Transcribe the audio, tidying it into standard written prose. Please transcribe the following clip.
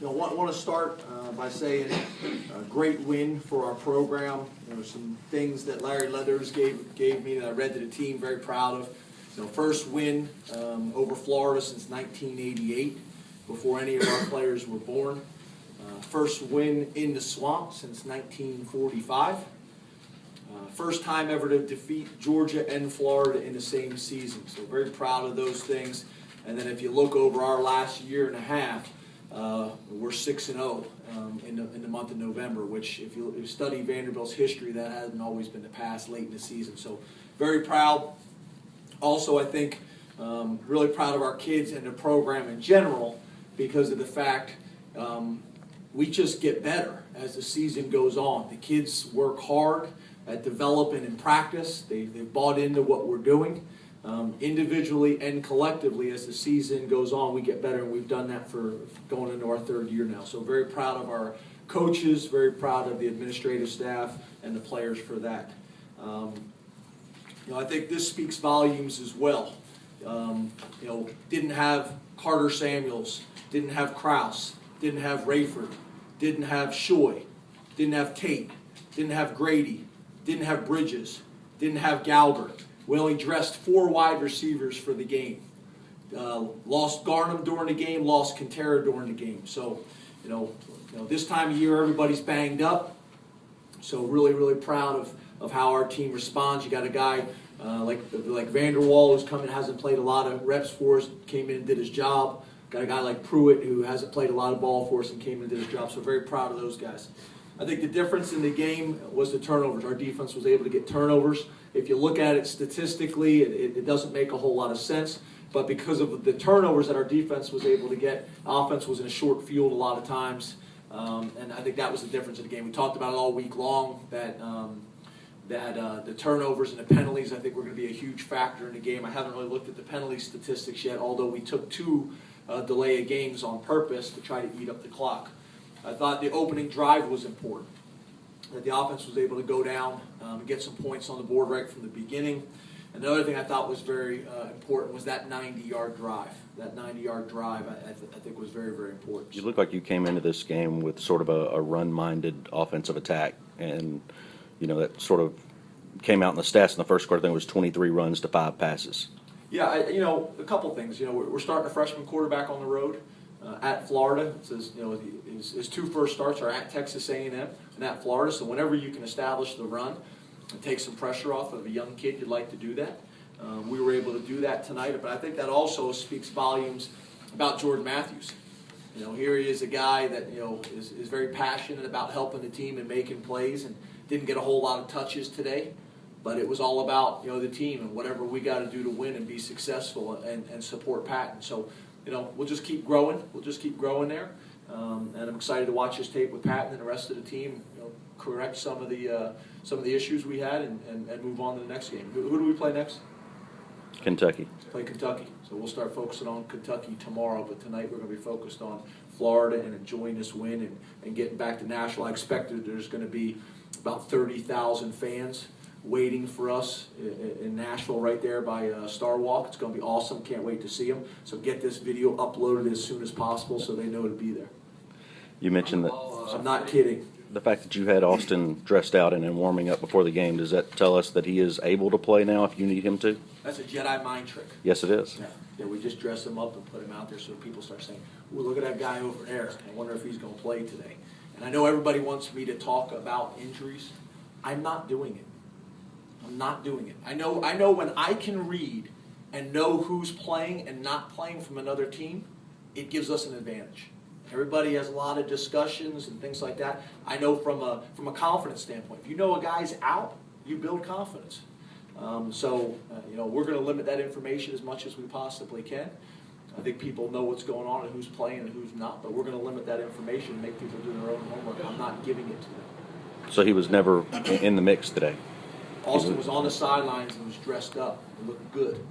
Want to start by saying a great win for our program. Some things that Larry Leathers gave me that I read to the team, very proud of. First win over Florida since 1988, before any of our players were born. First win in the swamp since 1945. First time ever to defeat Georgia and Florida in the same season. So very proud of those things. And then if you look over our last year and a half, we're 6-0 in the month of November, which if you study Vanderbilt's history, that hasn't always been the past late in the season. So very proud. Also, I think really proud of our kids and the program in general because of the fact we just get better as the season goes on. The kids work hard at developing and practice. They've bought into what we're doing. Individually and collectively, as the season goes on, we get better, and we've done that for going into our third year now. So very proud of our coaches, very proud of the administrative staff and the players for that. I think this speaks volumes as well. Didn't have Carta-Samuels, didn't have Kraus, didn't have Rayford, didn't have Shoy, didn't have Tate, didn't have Grady, didn't have Bridges, didn't have Galbert. We only dressed 4 wide receivers for the game. Lost Garnham during the game, lost Quintero during the game. So, this time of year everybody's banged up. So really, really proud of how our team responds. You got a guy like Vanderwall who's coming, hasn't played a lot of reps for us, came in and did his job. Got a guy like Pruitt who hasn't played a lot of ball for us and came in and did his job. So very proud of those guys. I think the difference in the game was the turnovers. Our defense was able to get turnovers. If you look at it statistically, it doesn't make a whole lot of sense. But because of the turnovers that our defense was able to get, offense was in a short field a lot of times. And I think that was the difference in the game. We talked about it all week long, that the turnovers and the penalties, I think, were going to be a huge factor in the game. I haven't really looked at the penalty statistics yet, although we took 2 delay of games on purpose to try to eat up the clock. I thought the opening drive was important, that the offense was able to go down and get some points on the board right from the beginning. And the other thing I thought was very important was that 90-yard drive. That 90-yard drive, I think, was very, very important. You look like you came into this game with sort of a run-minded offensive attack, and that sort of came out in the stats in the first quarter. I think it was 23 runs to 5 passes. Yeah, a couple things. We're starting a freshman quarterback on the road. At Florida, it says his 2 first starts are at Texas A&M and at Florida. So whenever you can establish the run and take some pressure off of a young kid, you'd like to do that. We were able to do that tonight, but I think that also speaks volumes about Jordan Matthews. Here he is, a guy that is very passionate about helping the team and making plays, and didn't get a whole lot of touches today. But it was all about the team and whatever we got to do to win and be successful and support Patton. So. We'll just keep growing. We'll just keep growing there, and I'm excited to watch this tape with Patton and the rest of the team. Correct some of the issues we had and move on to the next game. Who do we play next? Kentucky. Play Kentucky. So we'll start focusing on Kentucky tomorrow, but tonight we're going to be focused on Florida and enjoying this win and getting back to Nashville. I expect that there's going to be about 30,000 fans waiting for us in Nashville right there by Star Walk. It's going to be awesome. Can't wait to see them. So get this video uploaded as soon as possible so they know to be there. You mentioned that. I'm not kidding. The fact that you had Austin dressed out and warming up before the game, does that tell us that he is able to play now if you need him to? That's a Jedi mind trick. Yes, it is. Yeah, we just dress him up and put him out there so people start saying, "Well, look at that guy over there. I wonder if he's going to play today." And I know everybody wants me to talk about injuries. I'm not doing it. I'm not doing it. I know when I can read and know who's playing and not playing from another team, it gives us an advantage. Everybody has a lot of discussions and things like that. I know from a confidence standpoint, if you know a guy's out, you build confidence. We're going to limit that information as much as we possibly can. I think people know what's going on and who's playing and who's not, but we're going to limit that information and make people do their own homework. I'm not giving it to them. So he was never in the mix today? Austin was on the sidelines and was dressed up and looked good.